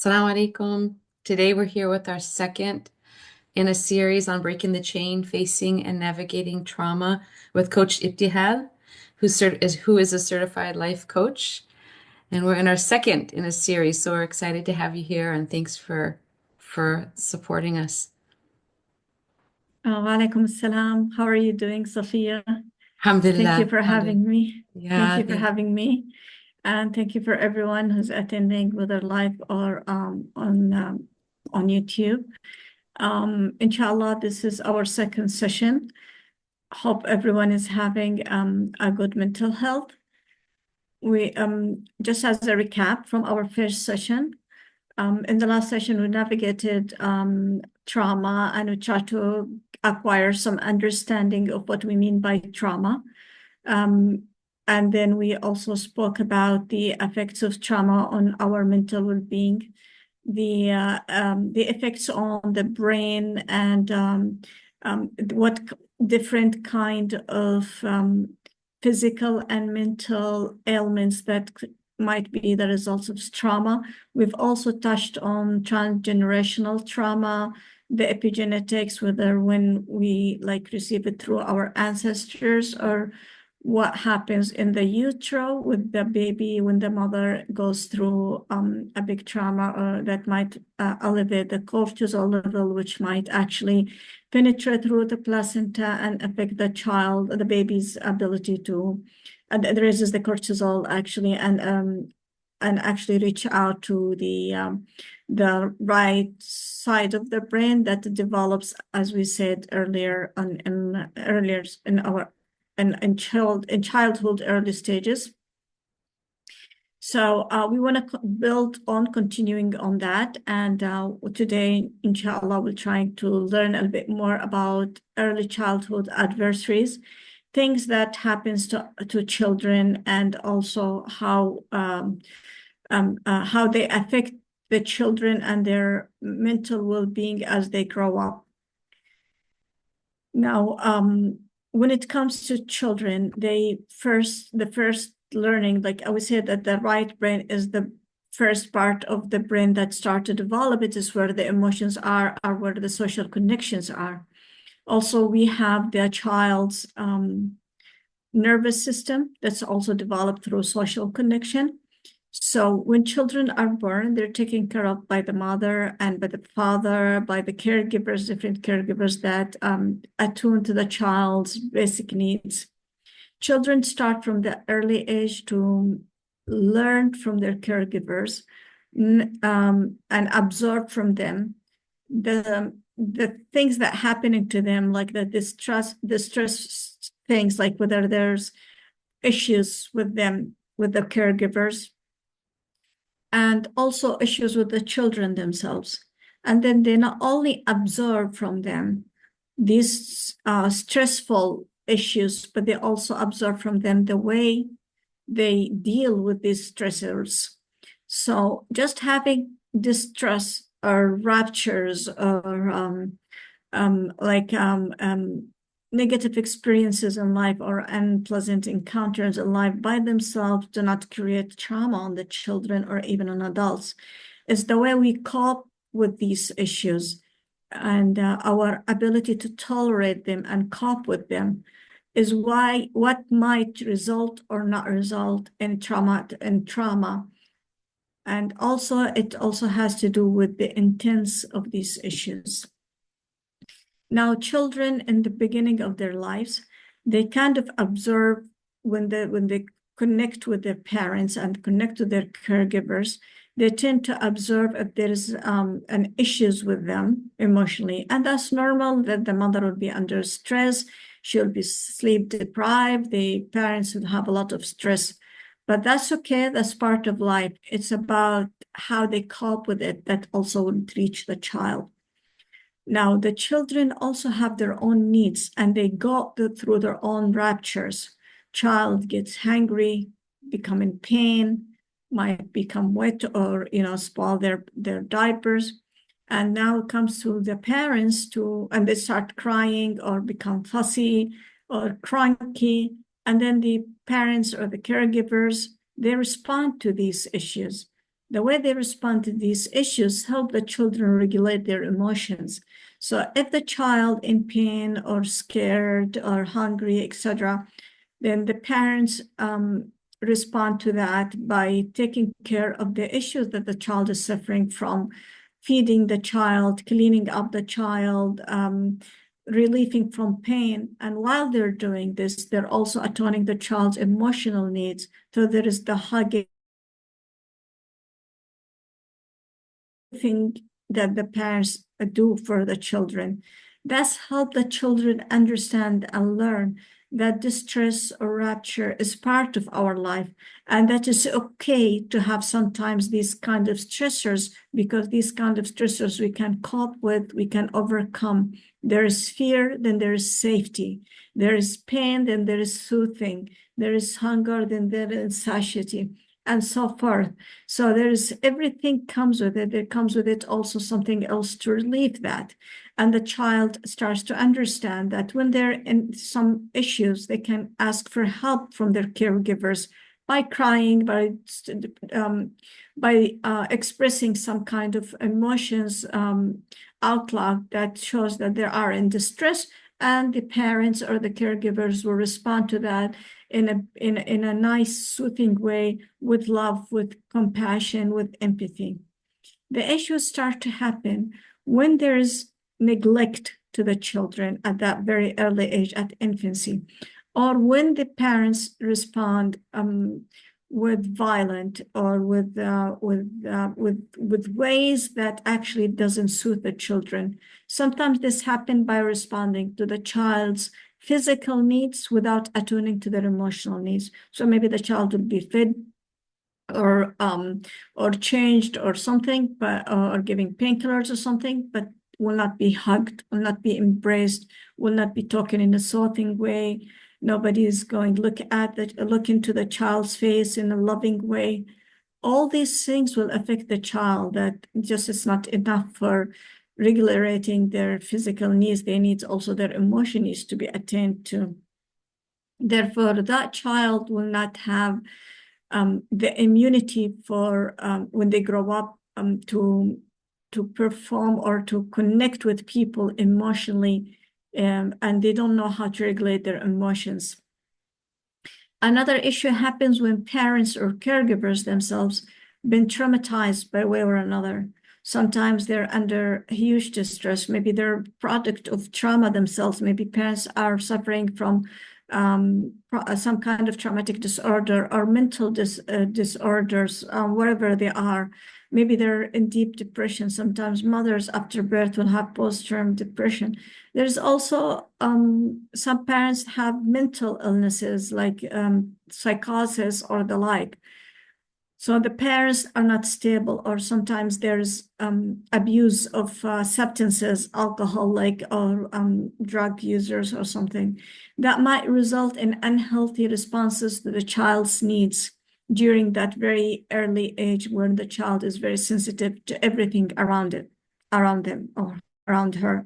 Assalamu alaikum. Today we're here with our second in a series on breaking the chain, facing and navigating trauma with Coach Ebtihal, who is a certified life coach. And we're in our second in a series, so we're excited to have you here and thanks for supporting us. Walaikum assalam. How are you doing, Safiyya? Thank you Alhamdulillah. for Alhamdulillah. having me. Thank Yeah, you for having me. And thank you for everyone who's attending, whether live or on YouTube. Inshallah, this is our second session. Hope everyone is having a good mental health. We just as a recap from our first session, in the last session, we navigated trauma and we tried to acquire some understanding of what we mean by trauma. And then we also spoke about the effects of trauma on our mental well-being, the effects on the brain, and what different kind of physical and mental ailments that might be the results of trauma. We've also touched on transgenerational trauma, the epigenetics, whether when we receive it through our ancestors or what happens in the utero with the baby when the mother goes through a big trauma, or that might elevate the cortisol level, which might actually penetrate through the placenta and affect the child, the baby's ability to, and it raises the cortisol actually, and actually reach out to the right side of the brain that develops, as we said earlier, in childhood early stages. So we want to build on continuing on that. And today, inshallah, we're trying to learn a bit more about early childhood adversities, things that happens to children, and also how they affect the children and their mental well-being as they grow up. Now, when it comes to children, the first learning, like I would say that the right brain is the first part of the brain that start to develop. It is where the emotions are where the social connections are. Also, we have the child's nervous system that's also developed through social connection. So when children are born, they're taken care of by the mother and by the father, by the caregivers, different caregivers that attune to the child's basic needs. Children start from the early age to learn from their caregivers and absorb from them the things that happening to them, like the stress things, like whether there's issues with them, with the caregivers, and also issues with the children themselves. And then they not only absorb from them these stressful issues, but they also absorb from them the way they deal with these stressors. So just having distress or ruptures or negative experiences in life or unpleasant encounters in life by themselves do not create trauma on the children or even on adults. It's the way we cope with these issues and our ability to tolerate them and cope with them is what might result or not result in trauma. And also, it also has to do with the intents of these issues. Now, children in the beginning of their lives, they kind of observe when they connect with their parents and connect to their caregivers, they tend to observe if there is an issues with them emotionally. And that's normal that the mother will be under stress, she'll be sleep deprived, the parents will have a lot of stress. But that's okay, that's part of life. It's about how they cope with it that also will reach the child. Now, the children also have their own needs and they go through their own raptures. Child gets hungry, become in pain, might become wet or, spoil their diapers. And now it comes to the parents and they start crying or become fussy or cranky. And then the parents or the caregivers, they respond to these issues. The way they respond to these issues help the children regulate their emotions. So if the child in pain or scared or hungry, etc., then the parents respond to that by taking care of the issues that the child is suffering from, feeding the child, cleaning up the child, relieving from pain. And while they're doing this, they're also atoning the child's emotional needs. So there is the hugging thing that the parents do for the children. That's help the children understand and learn that distress or rapture is part of our life, and that it's okay to have sometimes these kind of stressors, because these kind of stressors we can cope with, we can overcome. There is fear, then there is safety. There is pain, then there is soothing. There is hunger, then there is satiety, and so forth. So there is everything comes with it. There comes with it also something else to relieve that. And the child starts to understand that when they're in some issues, they can ask for help from their caregivers by crying, by expressing some kind of emotions out loud that shows that they are in distress, and the parents or the caregivers will respond to that in a nice, soothing way, with love, with compassion, with empathy. The issues start to happen when there is neglect to the children at that very early age, at infancy, or when the parents respond with violent or with ways that actually doesn't suit the children. Sometimes this happens by responding to the child's physical needs without attuning to their emotional needs. So maybe the child will be fed or changed or something, but or giving painkillers or something, but will not be hugged, will not be embraced, will not be talking in a soothing way. Nobody is going to look into the child's face in a loving way. All these things will affect the child. That just is not enough for regulating their physical needs. They need also their emotion needs to be attained to. Therefore, that child will not have the immunity for when they grow up to perform or to connect with people emotionally, and they don't know how to regulate their emotions. Another issue happens when parents or caregivers themselves been traumatized by way or another. Sometimes they're under huge distress. Maybe they're a product of trauma themselves. Maybe parents are suffering from some kind of traumatic disorder or mental disorders, whatever they are. Maybe they're in deep depression. Sometimes mothers after birth will have postpartum depression. There's also some parents have mental illnesses like psychosis or the like. So the parents are not stable, or sometimes there's abuse of substances, alcoholic or drug users or something that might result in unhealthy responses to the child's needs during that very early age, when the child is very sensitive to everything around them or around her.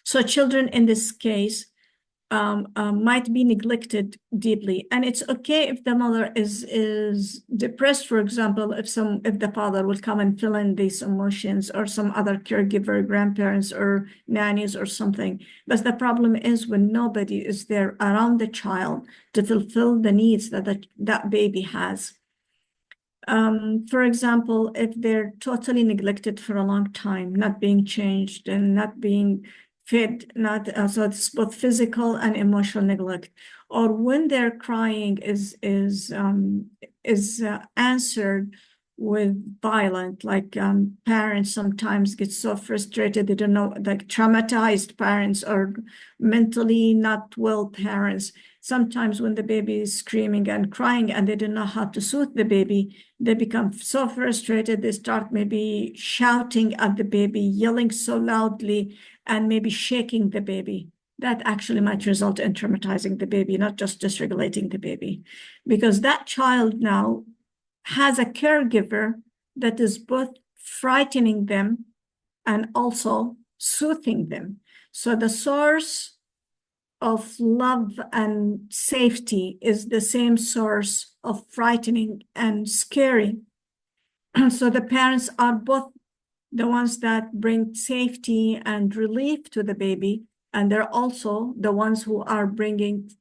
So children in this case might be neglected deeply, and it's okay if the mother is depressed, for example, if the father will come and fill in these emotions, or some other caregiver, grandparents or nannies or something. But the problem is when nobody is there around the child to fulfill the needs that baby has. For example, if they're totally neglected for a long time, not being changed and not being fed, so it's both physical and emotional neglect, or when their crying is answered with violent, like parents sometimes get so frustrated they don't know, like traumatized parents or mentally not well parents. Sometimes when the baby is screaming and crying and they don't know how to soothe the baby, they become so frustrated, they start maybe shouting at the baby, yelling so loudly, and maybe shaking the baby. That actually might result in traumatizing the baby, not just dysregulating the baby, because that child now has a caregiver that is both frightening them and also soothing them. So the source of love and safety is the same source of frightening and scary So the parents are both the ones that bring safety and relief to the baby, and they're also the ones who are bringing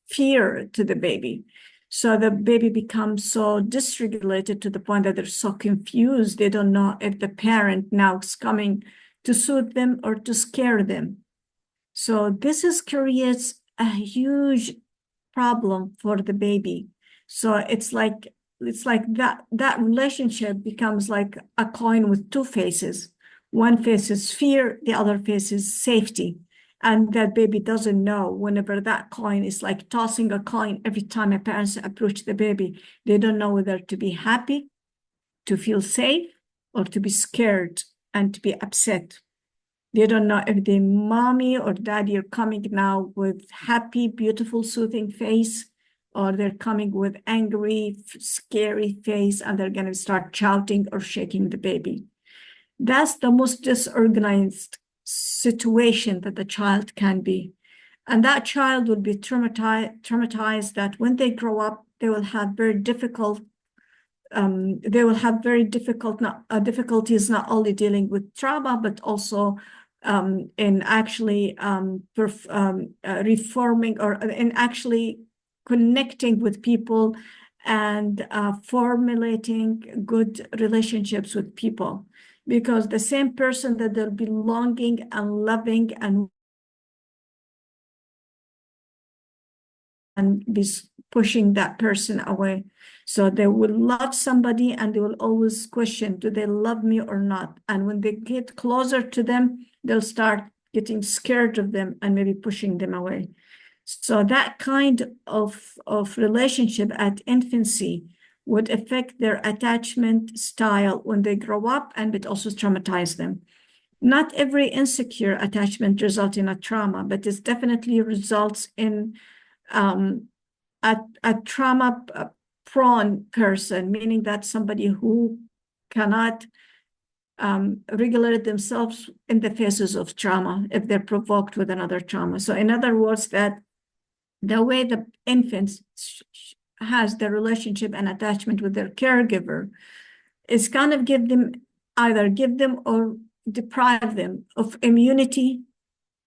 fear to the baby. So the baby becomes so dysregulated to the point that they're so confused. They don't know if the parent now is coming to soothe them or to scare them. So this creates a huge problem for the baby. So it's like that relationship becomes like a coin with two faces. One face is fear, the other face is safety. And that baby doesn't know whenever that coin is like tossing a coin every time a parent approach the baby. They don't know whether to be happy, to feel safe, or to be scared and to be upset. They don't know if the mommy or daddy are coming now with happy, beautiful, soothing face, or they're coming with angry, scary face, and they're going to start shouting or shaking the baby. That's the most disorganized situation that the child can be. And that child will be traumatized that when they grow up, they will have very difficult difficulties not only dealing with trauma, but also in actually reforming or in actually connecting with people and formulating good relationships with people. Because the same person that they'll be longing and loving and be pushing that person away. So they will love somebody and they will always question, do they love me or not? And when they get closer to them, they'll start getting scared of them and maybe pushing them away. So that kind of relationship at infancy would affect their attachment style when they grow up, and it also traumatize them. Not every insecure attachment results in a trauma, but it definitely results in a trauma prone person, meaning that somebody who cannot regulate themselves in the faces of trauma if they're provoked with another trauma. So in other words, that the way the infants has the relationship and attachment with their caregiver is kind of either give them or deprive them of immunity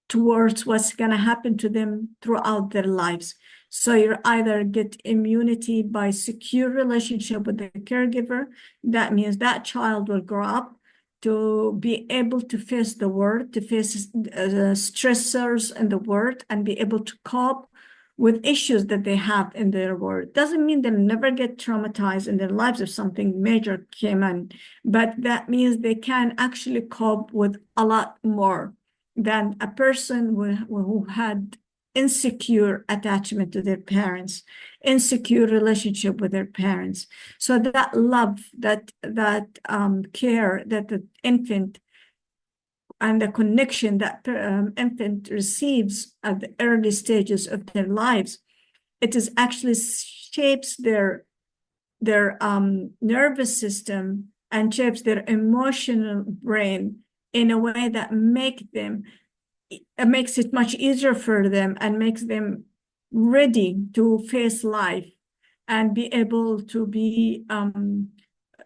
towards what's going to happen to them throughout their lives. So you either get immunity by secure relationship with the caregiver. That means that child will grow up to be able to face the world, to face stressors in the world, and be able to cope with issues that they have in their world. Doesn't mean they'll never get traumatized in their lives if something major came in, but that means they can actually cope with a lot more than a person who had insecure attachment to their parents, insecure relationship with their parents. So that love, that care that the infant and the connection that infant receives at the early stages of their lives, it is actually shapes their nervous system and shapes their emotional brain in a way that makes it much easier for them and makes them ready to face life and be able to be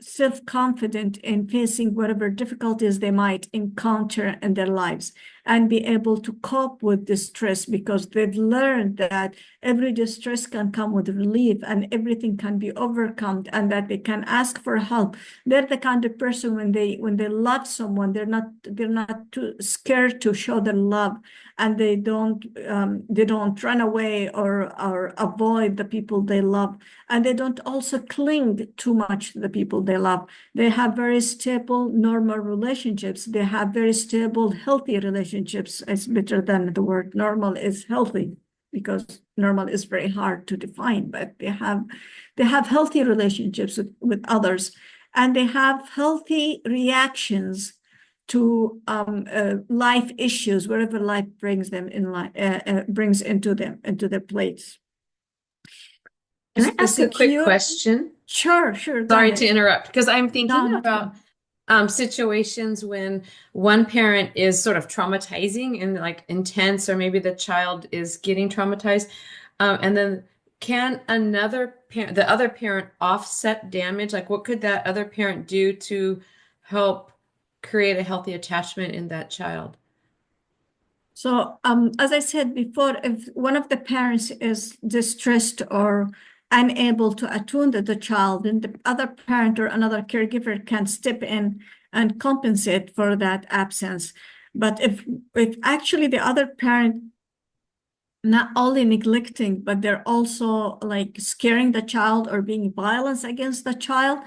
self-confident in facing whatever difficulties they might encounter in their lives and be able to cope with distress because they've learned that every distress can come with relief and everything can be overcome and that they can ask for help. They're the kind of person when they love someone, they're not too scared to show their love, and they don't run away or avoid the people they love, and they don't also cling too much to the people they love. They have very stable, normal relationships. They have very stable, healthy relationships. It's better than the word normal is healthy, because normal is very hard to define, but they have healthy relationships with others, and they have healthy reactions to life issues, wherever life brings them in life, brings into their plates. Can I ask a quick question? Sure, go Sorry ahead. to interrupt, because I'm thinking No, about situations when one parent is sort of traumatizing and like intense, or maybe the child is getting traumatized, and then can another parent, the other parent, offset damage? Like, what could that other parent do to help create a healthy attachment in that child? So, as I said before, if one of the parents is distressed or unable to attune to the child, then the other parent or another caregiver can step in and compensate for that absence. But if actually the other parent not only neglecting, but they're also like scaring the child or being violence against the child,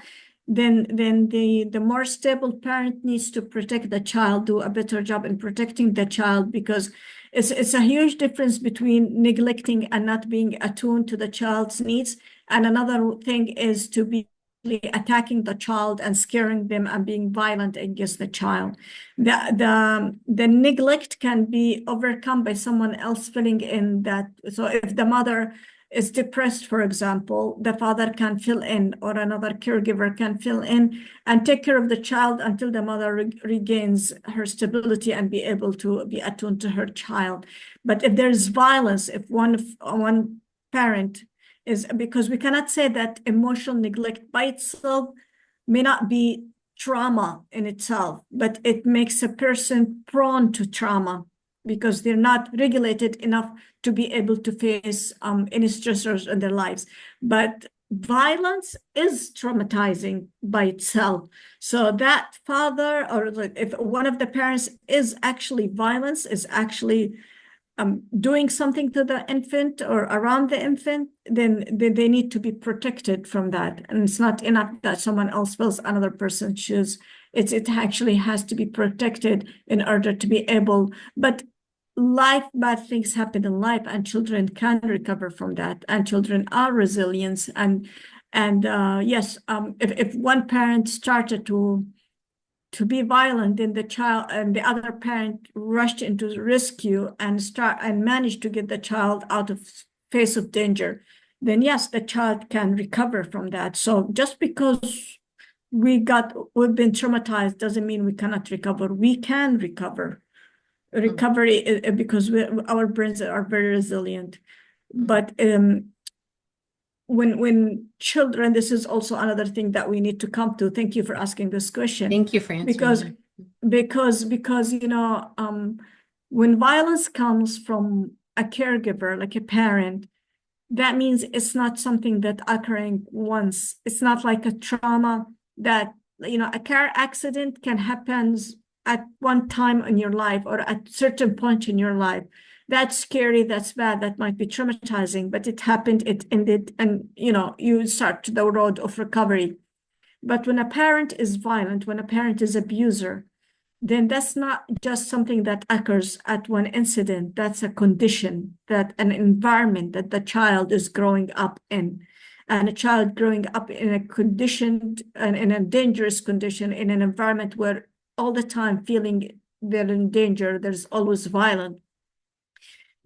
then the more stable parent needs to protect the child, do a better job in protecting the child, because it's a huge difference between neglecting and not being attuned to the child's needs. And another thing is to be attacking the child and scaring them and being violent against the child. The neglect can be overcome by someone else filling in that. So if the mother is depressed, for example, the father can fill in, or another caregiver can fill in and take care of the child until the mother regains her stability and be able to be attuned to her child. But if there's violence, if one parent is, because we cannot say that emotional neglect by itself may not be trauma in itself, but it makes a person prone to trauma because they're not regulated enough to be able to face any stressors in their lives. But violence is traumatizing by itself. So that father, or if one of the parents is actually violence, is actually doing something to the infant or around the infant, then they need to be protected from that. And it's not enough that someone else fills another person's shoes. It actually has to be protected in order to be able, but bad things happen in life, and children can recover from that, and children are resilient. And yes, if one parent started to be violent, then the child and the other parent rushed into rescue and managed to get the child out of face of danger, then yes, the child can recover from that. So just because we've been traumatized doesn't mean we cannot recover. We can recover. Recovery, because our brains are very resilient. But when children, this is also another thing that we need to come to. Thank you for asking this question. Thank you for answering. Because when violence comes from a caregiver, like a parent, that means it's not something that occurring once. It's not like a trauma that, a car accident can happen at one time in your life or at certain point in your life. That's scary, that's bad, that might be traumatizing, but it happened, it ended, and you start the road of recovery. But when a parent is violent, when a parent is abuser, then that's not just something that occurs at one incident. That's a condition, that an environment that the child is growing up in. And a child growing up in a conditioned and in a dangerous condition, in an environment where all the time feeling they're in danger, there's always violence,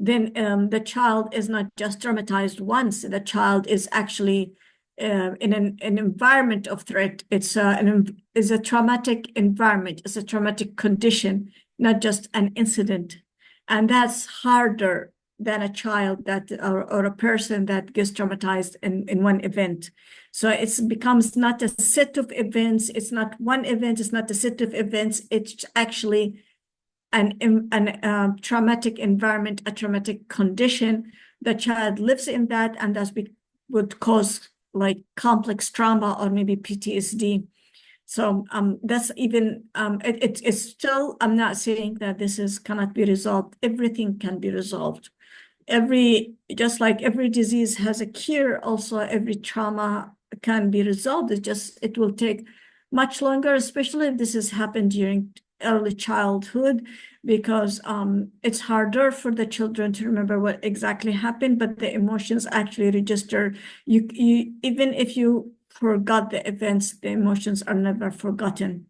then the child is not just traumatized once. The child is actually in an environment of threat. It's a traumatic environment. It's a traumatic condition, not just an incident. And that's harder than a child that or a person that gets traumatized in one event. So it becomes not a set of events. It's not one event. It's not a set of events. It's actually an traumatic environment, a traumatic condition. The child lives in that, and that would cause like complex trauma or maybe PTSD. So that's even it's still, I'm not saying that this cannot be resolved. Everything can be resolved. Just like every disease has a cure, also every trauma can be resolved. It will take much longer, especially if this has happened during early childhood, because it's harder for the children to remember what exactly happened, but the emotions actually register. You even if you forgot the events, the emotions are never forgotten.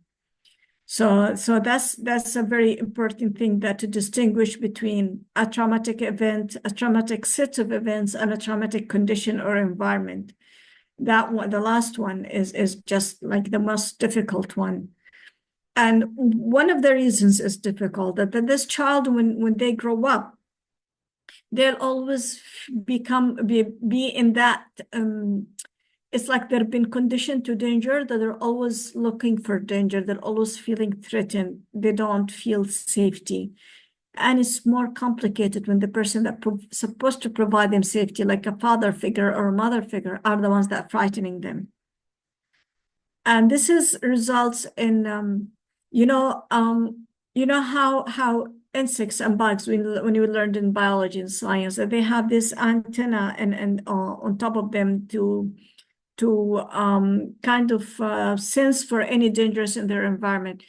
So that's a very important thing, that to distinguish between a traumatic event, a traumatic set of events, and a traumatic condition or environment. That one, the last one, is just like the most difficult one. And one of the reasons it's difficult that this child, when they grow up, they'll always be in that, it's like they've been conditioned to danger, that they're always looking for danger. They're always feeling threatened. They don't feel safety. And it's more complicated when the person that supposed to provide them safety, like a father figure or a mother figure, are the ones that are frightening them. And this results in, you know how insects and bugs, when you learned in biology and science, that they have this antenna and on top of them to kind of sense for any dangers in their environment.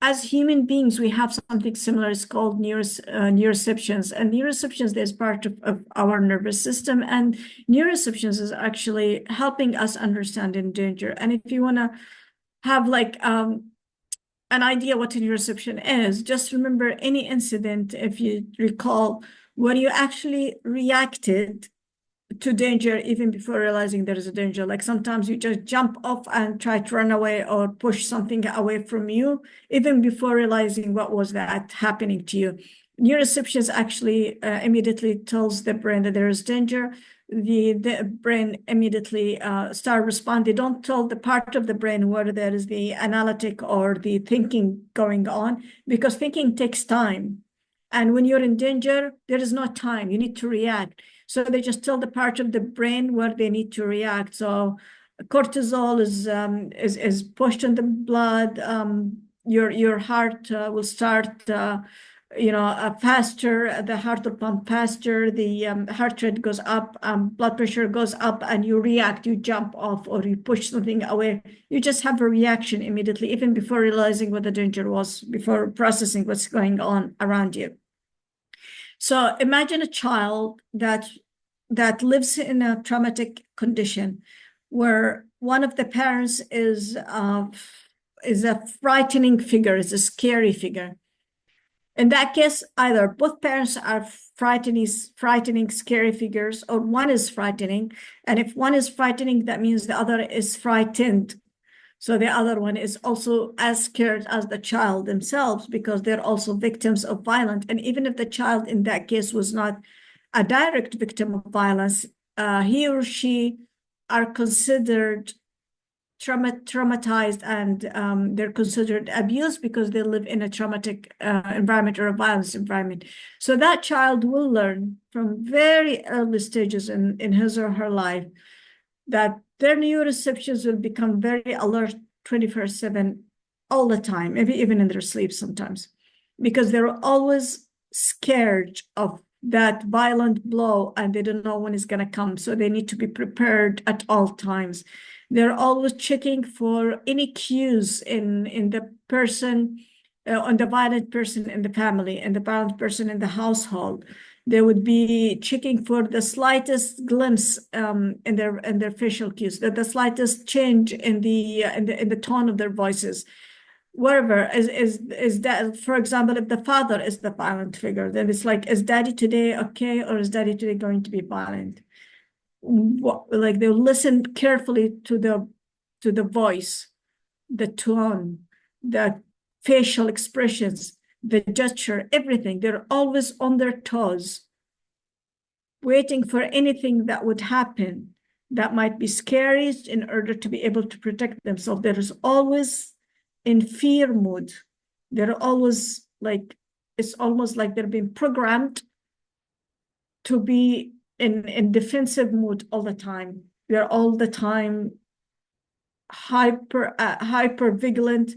As human beings, we have something similar. It's called neuroceptions. And neuroceptions is part of our nervous system. And neuroceptions is actually helping us understand in danger. And if you want to have like an idea what a neuroception is, just remember any incident, if you recall, where you actually reacted to danger even before realizing there is a danger. Like sometimes you just jump off and try to run away or push something away from you, even before realizing what was that happening to you. Neuroceptions actually immediately tells the brain that there is danger. The brain immediately start responding. They don't tell the part of the brain where there is the analytic or the thinking going on, because thinking takes time. And when you're in danger, there is no time. You need to react. So they just tell the part of the brain where they need to react. So cortisol is pushed in the blood. Your heart will start, faster. The heart will pump faster. The heart rate goes up. Blood pressure goes up, and you react. You jump off or you push something away. You just have a reaction immediately, even before realizing what the danger was, before processing what's going on around you. So imagine a child that lives in a traumatic condition where one of the parents is a frightening figure, is a scary figure. In that case, either both parents are frightening, scary figures, or one is frightening. And if one is frightening, that means the other is frightened. So the other one is also as scared as the child themselves, because they're also victims of violence. And even if the child in that case was not a direct victim of violence, he or she are considered traumatized, and they're considered abused because they live in a traumatic environment or a violence environment. So that child will learn from very early stages in his or her life that their neuroceptions will become very alert 24/7 all the time, maybe even in their sleep sometimes, because they're always scared of that violent blow and they don't know when it's going to come. So they need to be prepared at all times. They're always checking for any cues in the person, on the violent person in the family and the violent person in the household. They would be checking for the slightest glimpse in their facial cues, the slightest change in the tone of their voices. Whatever is that, for example, if the father is the violent figure, then it's like, is daddy today okay, or is daddy today going to be violent? Like they'll listen carefully to the voice, the tone, the facial expressions, the gesture, everything. They're always on their toes, waiting for anything that would happen that might be scary in order to be able to protect themselves. There is always in fear mood. They're always like, it's almost like they're being programmed to be in defensive mood all the time. They're all the time hyper vigilant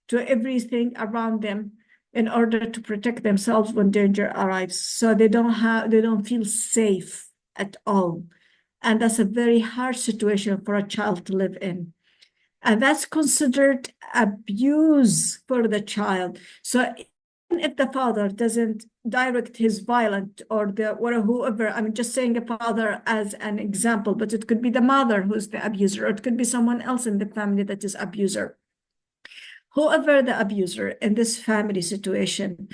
to everything around them in order to protect themselves when danger arrives. So they don't feel safe at all. And that's a very hard situation for a child to live in. And that's considered abuse for the child. So even if the father doesn't direct his violent or whoever, I'm just saying a father as an example, but it could be the mother who's the abuser, or it could be someone else in the family that is abuser. Whoever the abuser in this family situation,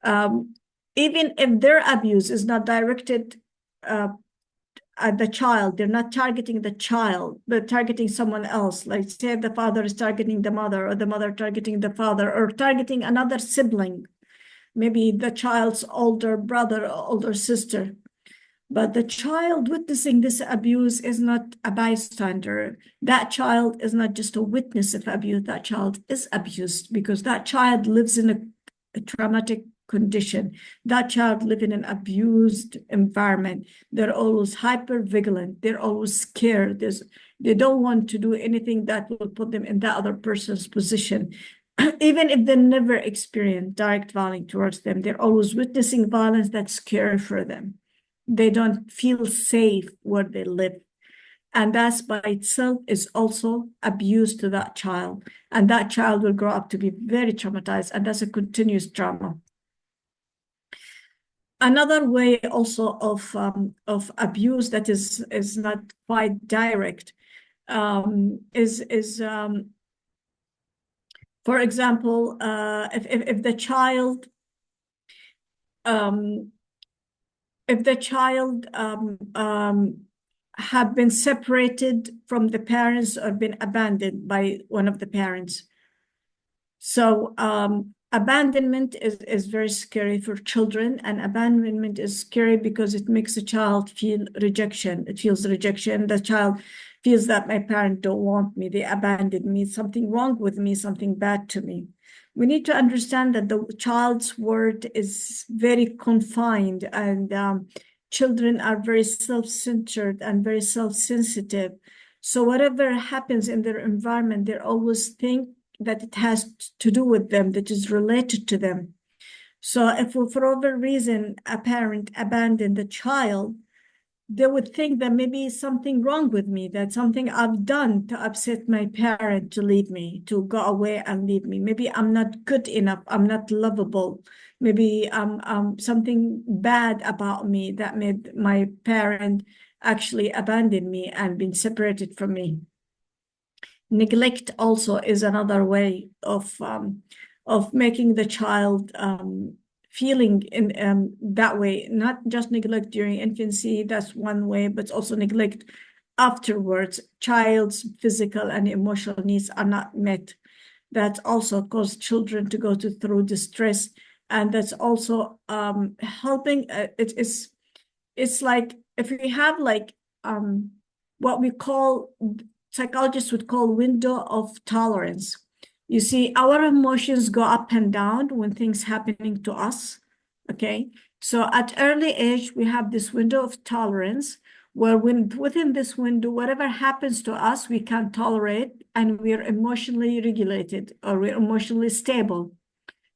even if their abuse is not directed at the child, they're not targeting the child, but targeting someone else. Like say the father is targeting the mother, or the mother targeting the father, or targeting another sibling. maybe the child's older brother or older sister. But the child witnessing this abuse is not a bystander. That child is not just a witness of abuse. That child is abused because that child lives in a traumatic condition. That child lives in an abused environment. They're always hyper vigilant. They're always scared. They don't want to do anything that will put them in that other person's position. Even if they never experience direct violence towards them, they're always witnessing violence that's scary for them. They don't feel safe where they live. And that's by itself is also abuse to that child. And that child will grow up to be very traumatized, and that's a continuous trauma. Another way also of abuse that is not quite direct is for example, if the child have been separated from the parents or been abandoned by one of the parents. So abandonment is very scary for children, and abandonment is scary because it makes a child feel rejection. It feels rejection. The child feels that my parents don't want me, they abandoned me, something wrong with me, something bad to me. We need to understand that the child's world is very confined, and children are very self-centered and very self-sensitive. So whatever happens in their environment, they always think that it has to do with them, that is related to them. So if for whatever reason a parent abandoned the child, they would think that maybe something wrong with me, that something I've done to upset my parent to leave me, to go away and leave me. Maybe I'm not good enough, I'm not lovable. Maybe something bad about me that made my parent actually abandon me and been separated from me. Neglect also is another way of making the child feeling in that way. Not just neglect during infancy, that's one way, but also neglect afterwards. Child's physical and emotional needs are not met. That also causes children to go through distress, and that's also helping. It's like if we have like what we call, psychologists would call, window of tolerance. You see, our emotions go up and down when things happening to us, okay? So at early age, we have this window of tolerance where within this window, whatever happens to us, we can tolerate, and we're emotionally regulated, or we're emotionally stable.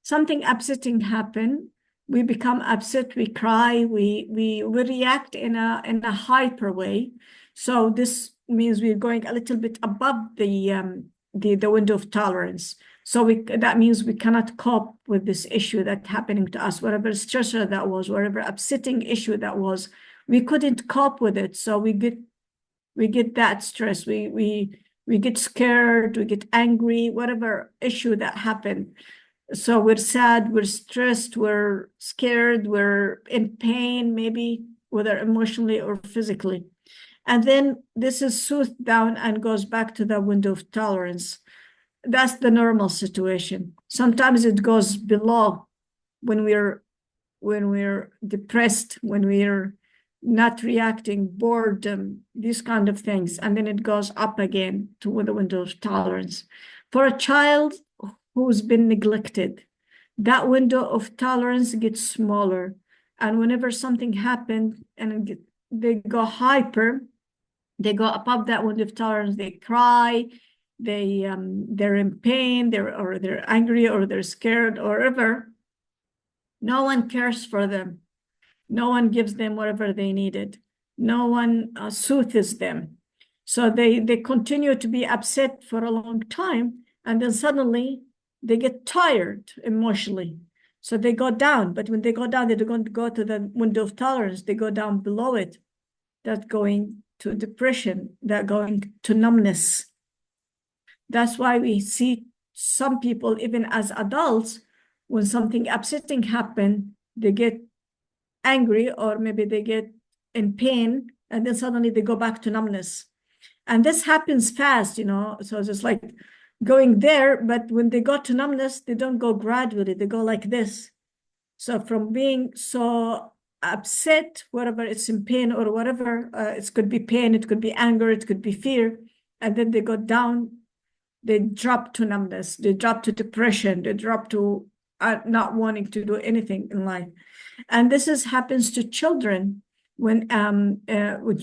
Something upsetting happen, we become upset, we cry, we react in a hyper way. So this means we're going a little bit above the window of tolerance. So that means we cannot cope with this issue that's happening to us, whatever stressor that was, whatever upsetting issue that was, we couldn't cope with it. So we get that stress, we get scared, we get angry, whatever issue that happened. So we're sad, we're stressed, we're scared, we're in pain, maybe whether emotionally or physically. And then this is soothed down and goes back to the window of tolerance. That's the normal situation. Sometimes it goes below when we're depressed, when we're not reacting, boredom, these kind of things. And then it goes up again to the window of tolerance. For a child who's been neglected, that window of tolerance gets smaller. And whenever something happened and they go hyper, they go above that window of tolerance, they cry, they're in pain, they're angry, or they're scared, or whatever. No one cares for them. No one gives them whatever they needed. No one soothes them. So they continue to be upset for a long time, and then suddenly they get tired emotionally. So they go down, but when they go down, they don't go to the window of tolerance, they go down below it. That's going to depression, that going to numbness. That's why we see some people, even as adults, when something upsetting happens, they get angry, or maybe they get in pain, and then suddenly they go back to numbness. And this happens fast, so it's just like going there, but when they go to numbness, they don't go gradually, they go like this. So from being so upset, whatever, it's in pain or whatever, it could be pain, it could be anger, it could be fear, and then they go down, they drop to numbness, they drop to depression, they drop to not wanting to do anything in life. And this happens to children when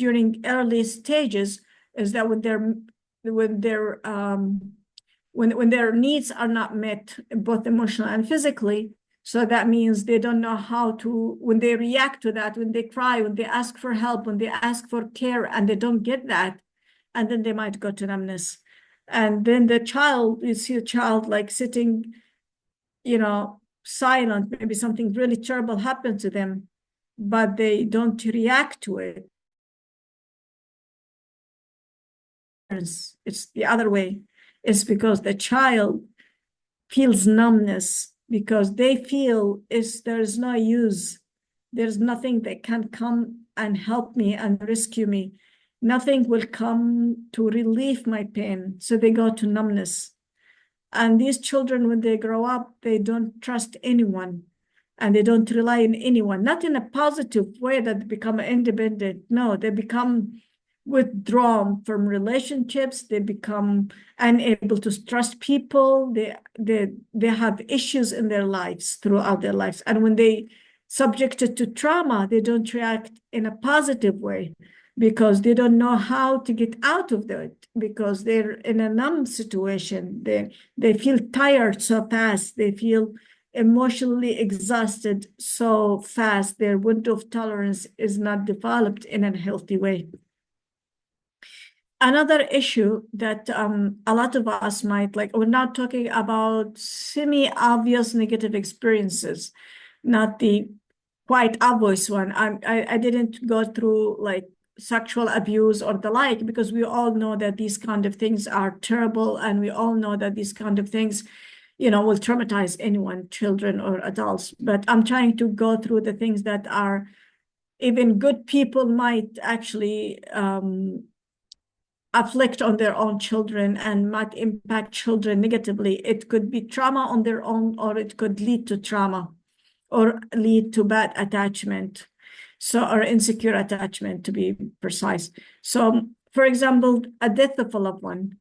during early stages, is that when their needs are not met, both emotional and physically. So that means they don't know how to, when they react to that, when they cry, when they ask for help, when they ask for care and they don't get that, and then they might go to numbness. And then the child, you see a child like sitting, silent, maybe something really terrible happened to them, but they don't react to it. It's the other way. It's because the child feels numbness, because they feel there's no use. There's nothing that can come and help me and rescue me. Nothing will come to relieve my pain. So they go to numbness. And these children, when they grow up, they don't trust anyone and they don't rely on anyone, not in a positive way that they become independent. No, they become withdrawn from relationships. They become unable to trust people. They have issues in their lives throughout their lives. And when they subjected to trauma, they don't react in a positive way because they don't know how to get out of it, because they're in a numb situation. They feel tired so fast. They feel emotionally exhausted so fast. Their window of tolerance is not developed in a healthy way. Another issue that a lot of us might like, we're not talking about semi-obvious negative experiences, not the quite obvious one. I didn't go through like sexual abuse or the like, because we all know that these kind of things are terrible, and we all know that these kind of things, will traumatize anyone, children or adults. But I'm trying to go through the things that are even good people might actually afflict on their own children and might impact children negatively. It could be trauma on their own, or it could lead to trauma or lead to bad attachment. So, or insecure attachment, to be precise. So, for example, a death of a loved one.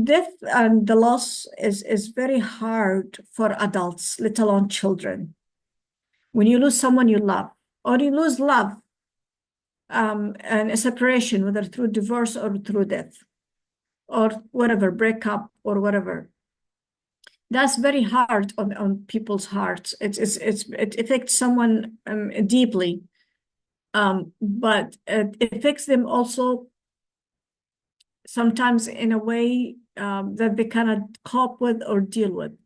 Death and the loss is very hard for adults, let alone children. When you lose someone you love, or you lose love, and a separation, whether through divorce or through death, or whatever, breakup or whatever, that's very hard on people's hearts. It affects someone deeply, but it affects them also sometimes in a way that they cannot cope with or deal with.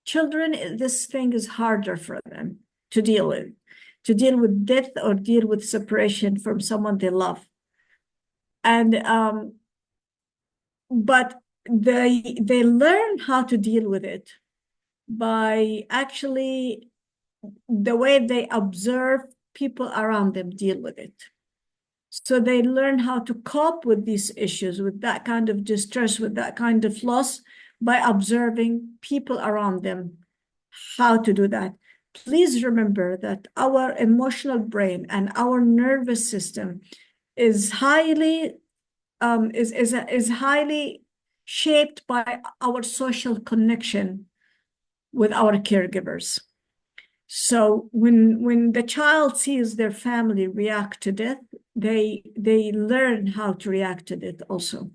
Children, this thing is harder for them to deal with death or deal with separation from someone they love. And but they learn how to deal with it by actually the way they observe people around them deal with it. So they learn how to cope with these issues, with that kind of distress, with that kind of loss, by observing people around them, how to do that. Please remember that our emotional brain and our nervous system is highly highly shaped by our social connection with our caregivers. So when the child sees their family react to death, they learn how to react to it also.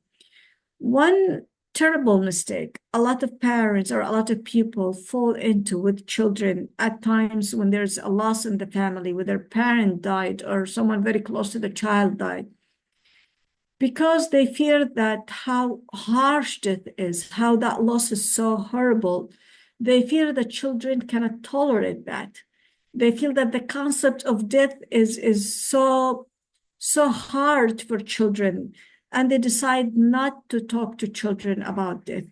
One terrible mistake a lot of parents or a lot of people fall into with children at times when there's a loss in the family, whether their parent died or someone very close to the child died, because they fear that how harsh death is, how that loss is so horrible. They fear that children cannot tolerate that. They feel that the concept of death is so hard for children, and they decide not to talk to children about death.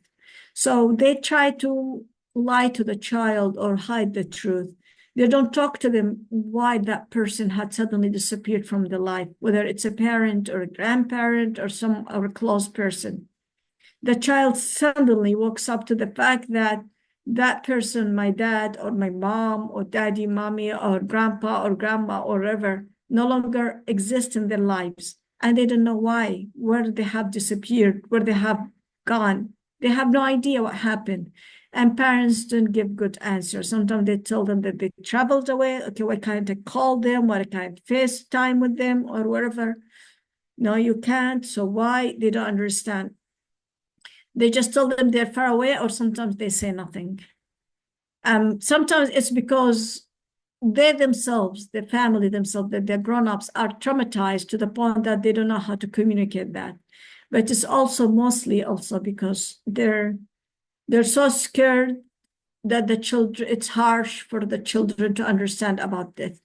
So they try to lie to the child or hide the truth. They don't talk to them why that person had suddenly disappeared from the life, whether it's a parent or a grandparent or a close person. The child suddenly wakes up to the fact that that person, my dad or my mom or daddy, mommy or grandpa or grandma or whatever, no longer exist in their lives. And they don't know why, where they have disappeared, where they have gone. They have no idea what happened. And parents don't give good answers. Sometimes they tell them that they traveled away. Okay, why can't I call them? Why can't I FaceTime with them or whatever? No, you can't. So why? They don't understand. They just tell them they're far away, or sometimes they say nothing. Sometimes it's because they themselves, the family themselves, that they're grown-ups are traumatized to the point that they don't know how to communicate that. But it's also mostly also because they're so scared that the children, it's harsh for the children to understand about death.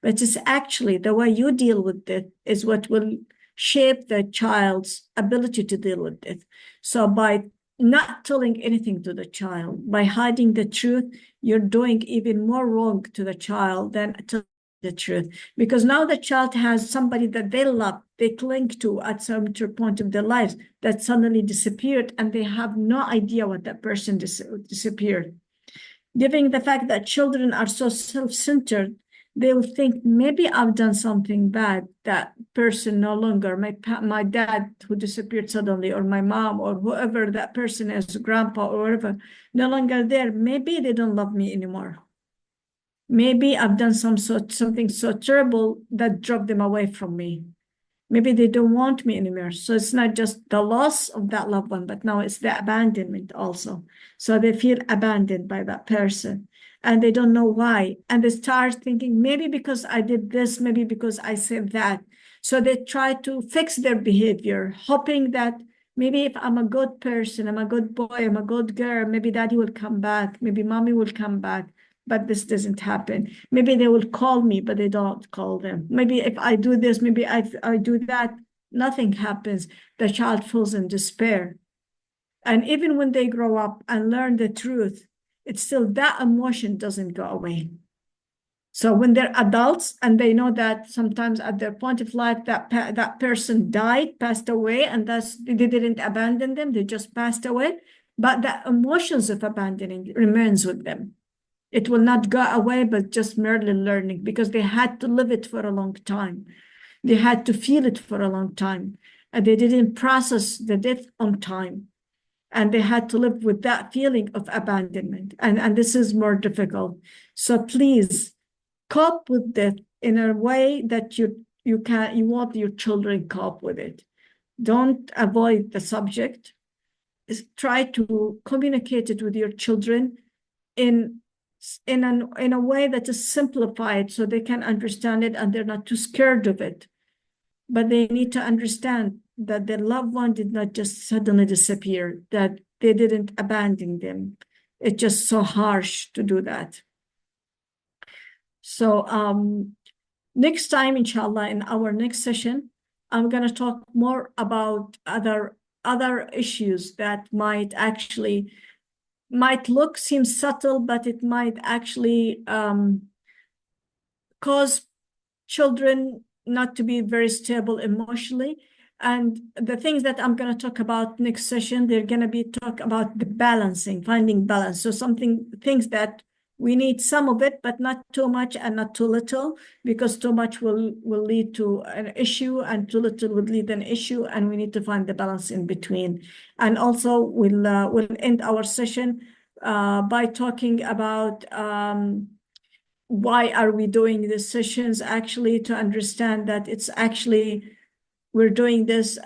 But it's actually the way you deal with death is what will shape the child's ability to deal with death. So by not telling anything to the child, by hiding the truth, you're doing even more wrong to the child than telling the truth. Because now the child has somebody that they love, they cling to at some point of their lives that suddenly disappeared, and they have no idea what that person disappeared. Given the fact that children are so self-centered, they will think maybe I've done something bad. That person no longer, my dad who disappeared suddenly, or my mom, or whoever that person is, grandpa or whatever, no longer there. Maybe they don't love me anymore. Maybe I've done something so terrible that drove them away from me. Maybe they don't want me anymore. So it's not just the loss of that loved one, but now it's the abandonment also. So they feel abandoned by that person and they don't know why. And they start thinking, maybe because I did this, maybe because I said that. So they try to fix their behavior, hoping that maybe if I'm a good person, I'm a good boy, I'm a good girl, maybe daddy will come back, maybe mommy will come back. But this doesn't happen. Maybe they will call me, but they don't call them. Maybe if I do this, maybe I do that, nothing happens. The child feels in despair. And even when they grow up and learn the truth, it's still that emotion doesn't go away. So when they're adults and they know that sometimes at their point of life, that person died, passed away, and thus they didn't abandon them, they just passed away. But the emotions of abandoning remains with them. It will not go away, but just merely learning, because they had to live it for a long time. They had to feel it for a long time. And they didn't process the death on time. And they had to live with that feeling of abandonment. And this is more difficult. So please cope with death in a way that you want your children cope with it. Don't avoid the subject. Try to communicate it with your children in a way that is simplified so they can understand it and they're not too scared of it. But they need to understand that their loved one did not just suddenly disappear, that they didn't abandon them. It's just so harsh to do that. So next time, inshallah, in our next session, I'm going to talk more about other issues that might seem subtle, but it might actually cause children not to be very stable emotionally. And the things that I'm going to talk about next session, they're going to be talk about the balancing, finding balance. So things that we need some of it, but not too much and not too little, because too much will lead to an issue and too little would lead to an issue, and we need to find the balance in between. And also we'll end our session by talking about why are we doing these sessions, actually, to understand that it's actually we're doing this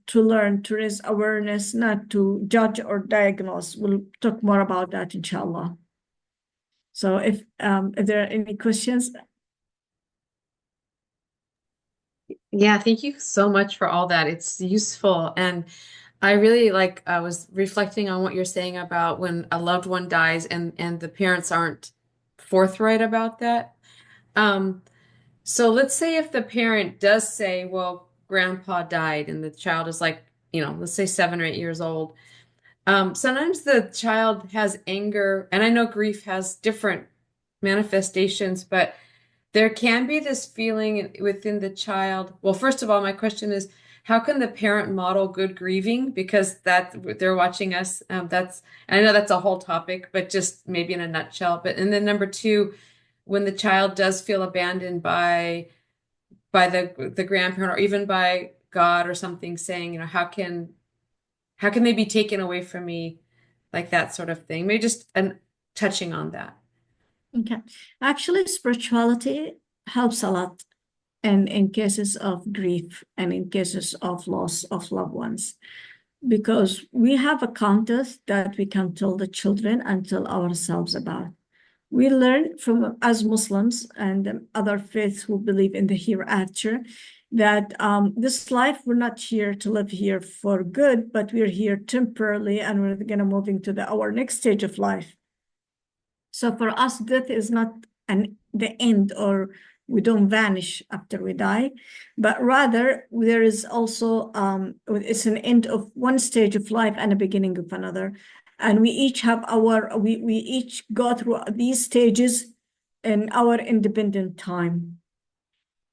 to learn, to raise awareness, not to judge or diagnose. We'll talk more about that, inshallah. So if there are any questions. Yeah, thank you so much for all that. It's useful. And I really I was reflecting on what you're saying about when a loved one dies and the parents aren't forthright about that. So let's say if the parent does say, well, grandpa died and the child is let's say 7 or 8 years old. Sometimes the child has anger, and I know grief has different manifestations, but there can be this feeling within the child. Well, first of all, my question is, how can the parent model good grieving? Because that they're watching us. I know that's a whole topic, but just maybe in a nutshell. But and then number two, when the child does feel abandoned by the grandparent or even by God or something, saying, how can they be taken away from me, like that sort of thing? Maybe just touching on that. Okay. Actually, spirituality helps a lot and in cases of grief and in cases of loss of loved ones, because we have a content that we can tell the children and tell ourselves about. We learn from, as Muslims and other faiths who believe in the hereafter, that this life, we're not here to live here for good, but we're here temporarily, and we're going to move into our next stage of life. So for us, death is not the end, or we don't vanish after we die, but rather there is also, it's an end of one stage of life and a beginning of another. And we each have we each go through these stages in our independent time.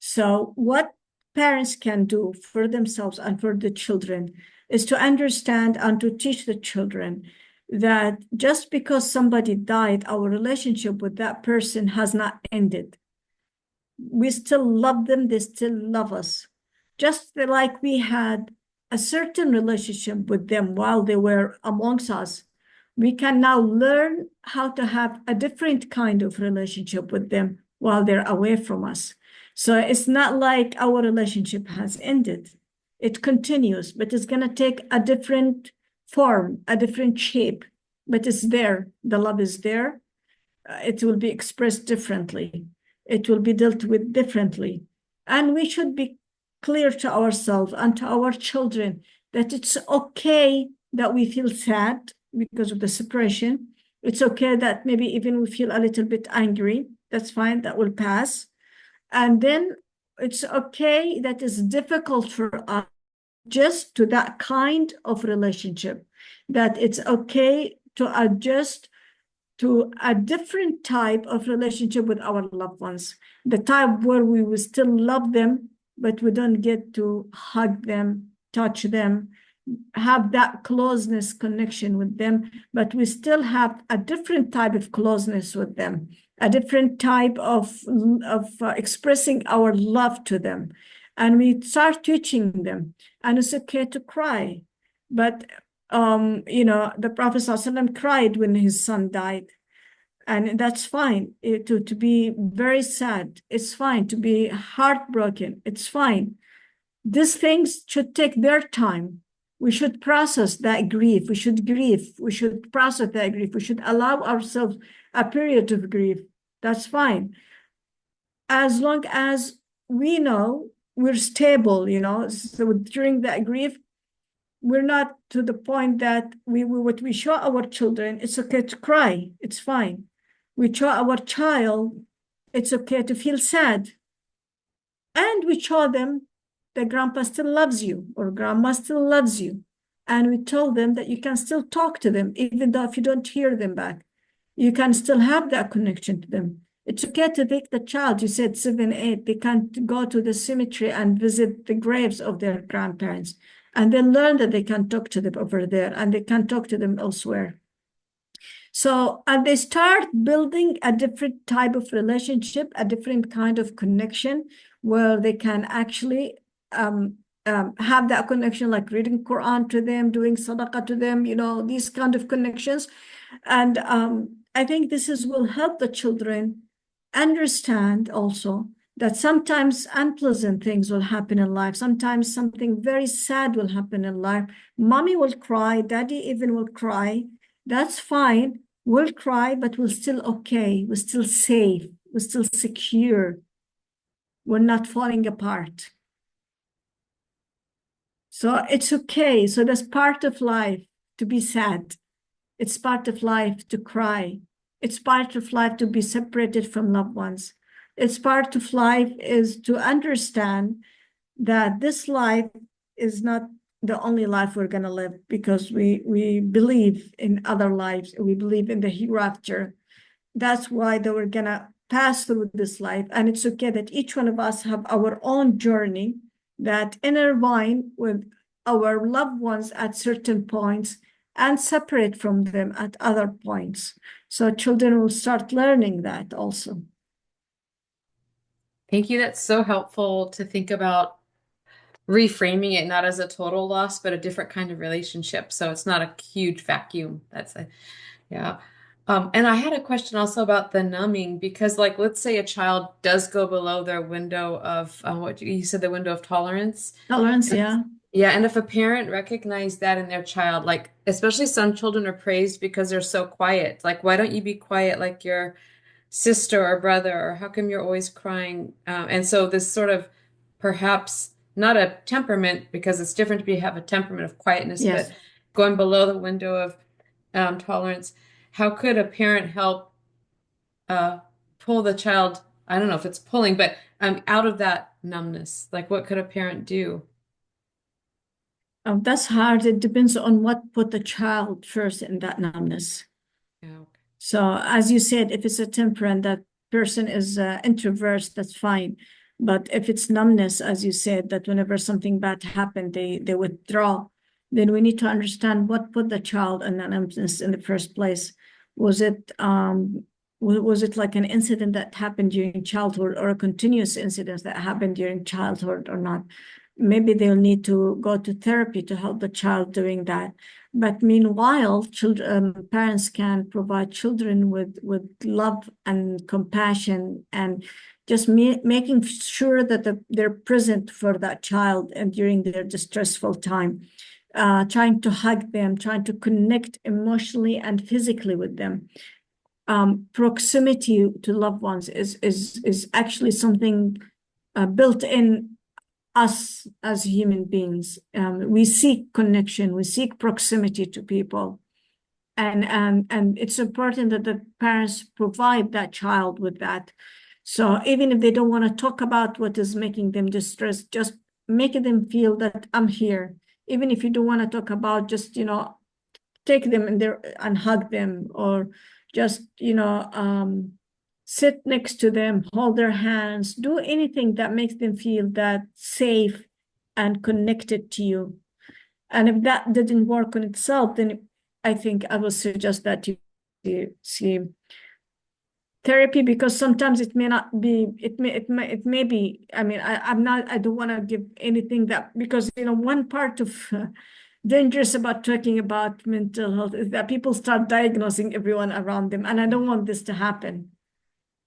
So what parents can do for themselves and for the children is to understand and to teach the children that just because somebody died, our relationship with that person has not ended. We still love them, they still love us. Just like we had a certain relationship with them while they were amongst us, we can now learn how to have a different kind of relationship with them while they're away from us. So it's not like our relationship has ended. It continues, but it's going to take a different form, a different shape, but it's there. The love is there. It will be expressed differently. It will be dealt with differently. And we should be clear to ourselves and to our children that it's okay that we feel sad because of the separation. It's okay that maybe even we feel a little bit angry. That's fine, that will pass. And then it's okay that it's difficult for us just to that kind of relationship, that it's okay to adjust to a different type of relationship with our loved ones, the type where we will still love them, but we don't get to hug them, touch them, have that closeness connection with them, but we still have a different type of closeness with them, a different type of expressing our love to them. And we start teaching them, and it's okay to cry. But, the Prophet ﷺ cried when his son died. And that's fine to be very sad. It's fine to be heartbroken. It's fine. These things should take their time. We should process that grief. We should grieve. We should process that grief. We should allow ourselves a period of grief. That's fine. As long as we know we're stable, so during that grief, we're not to the point that what we show our children, it's okay to cry. It's fine. We show our child, it's okay to feel sad. And we show them that grandpa still loves you or grandma still loves you. And we tell them that you can still talk to them, even though if you don't hear them back, you can still have that connection to them. It's okay to take the child, you said 7, 8, they can go to the cemetery and visit the graves of their grandparents. And they learn that they can talk to them over there and they can talk to them elsewhere. So, and they start building a different type of relationship, a different kind of connection where they can actually have that connection, like reading Quran to them, doing sadaqah to them, these kind of connections. And I think will help the children understand also that sometimes unpleasant things will happen in life. Sometimes something very sad will happen in life. Mommy will cry, daddy even will cry. That's fine. We'll cry, but we're still okay. We're still safe. We're still secure. We're not falling apart. So it's okay. So that's part of life to be sad. It's part of life to cry. It's part of life to be separated from loved ones. It's part of life is to understand that this life is not the only life we're going to live, because we believe in other lives. We believe in the hereafter. That's why that we're going to pass through this life. And it's okay that each one of us have our own journey that intertwine with our loved ones at certain points and separate from them at other points. So children will start learning that also. Thank you. That's so helpful to think about reframing it not as a total loss, but a different kind of relationship. So it's not a huge vacuum. Yeah. And I had a question also about the numbing because, like, let's say a child does go below their window of what you said, the window of tolerance. Tolerance, And- yeah. Yeah, and if a parent recognized that in their child, like, especially some children are praised because they're so quiet. Like, why don't you be quiet like your sister or brother, or how come you're always crying? And so this sort of perhaps not a temperament because it's different to have a temperament of quietness, Yes. but going below the window of tolerance, how could a parent help uh, pull the child? I don't know if it's pulling, but out of that numbness. Like, what could a parent do? That's hard. It depends on what put the child first in that numbness. Yeah, okay. So as you said, if it's a temper and that person is introvert, that's fine. But if it's numbness, as you said, that whenever something bad happened, they withdraw, then we need to understand what put the child in that numbness in the first place. Was it like an incident that happened during childhood or a continuous incident that happened during childhood or not? Maybe they'll need to go to therapy to help the child doing that. But meanwhile, parents can provide children with love and compassion and just making sure that they're present for that child and during their distressful time, trying to hug them, trying to connect emotionally and physically with them. Proximity to loved ones is actually something built in us as human beings. We seek connection, we seek proximity to people. And it's important that the parents provide that child with that. So even if they don't want to talk about what is making them distressed, just making them feel that I'm here. Even if you don't want to talk about, just, take them in there and hug them, or just, sit next to them, hold their hands, do anything that makes them feel that safe and connected to you. And if that didn't work on itself, then I think I would suggest that you see therapy, because sometimes it may not be, it may be, I mean, I don't want to give anything that, because, one part of dangerous about talking about mental health is that people start diagnosing everyone around them. And I don't want this to happen.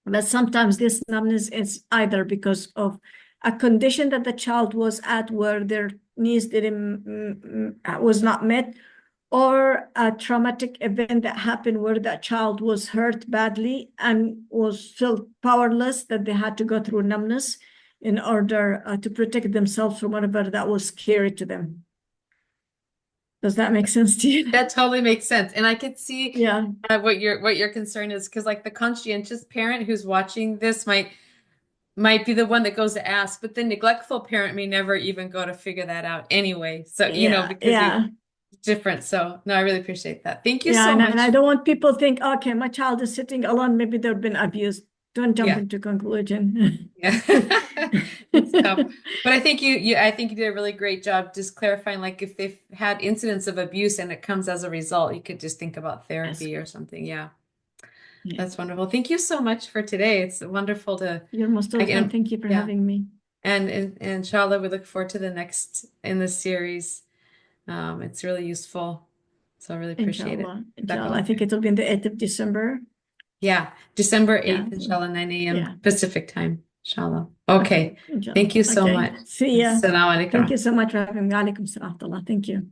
But sometimes this numbness is either because of a condition that the child was at where their needs was not met, or a traumatic event that happened where that child was hurt badly and was felt powerless, that they had to go through numbness in order to protect themselves from whatever that was scary to them. Does that make sense to you? That totally makes sense. And I could see Yeah. what your concern is, because like the conscientious parent who's watching this might be the one that goes to ask, but the neglectful parent may never even go to figure that out anyway. So, Yeah. because Yeah. it's different. So, no, I really appreciate that. Thank you Yeah, so and I much. don't want people to think, okay, my child is sitting alone, maybe they've been abused. Don't jump Yeah. into conclusion. Yeah. It's tough. But I think I think you did a really great job just clarifying, like if they've had incidents of abuse and it comes as a result, you could just think about Yes. therapy or something. Yeah. Yeah. That's wonderful. Thank you so much for today. It's wonderful to, You're most welcome. Thank you for yeah. having me. And inshallah, we look forward to the next in this series. It's really useful. So I really appreciate it. Inshallah. That Inshallah. I being think here. it'll be in the 8th of December. Yeah. December Yeah. 8th, inshallah, 9 a.m. Yeah. Pacific time. Inshallah. Okay. Okay. Inshallah. Thank you so Okay. much. See ya. Assalamu Thank alaikum. you so much for having me. Alaikum salam. Thank you.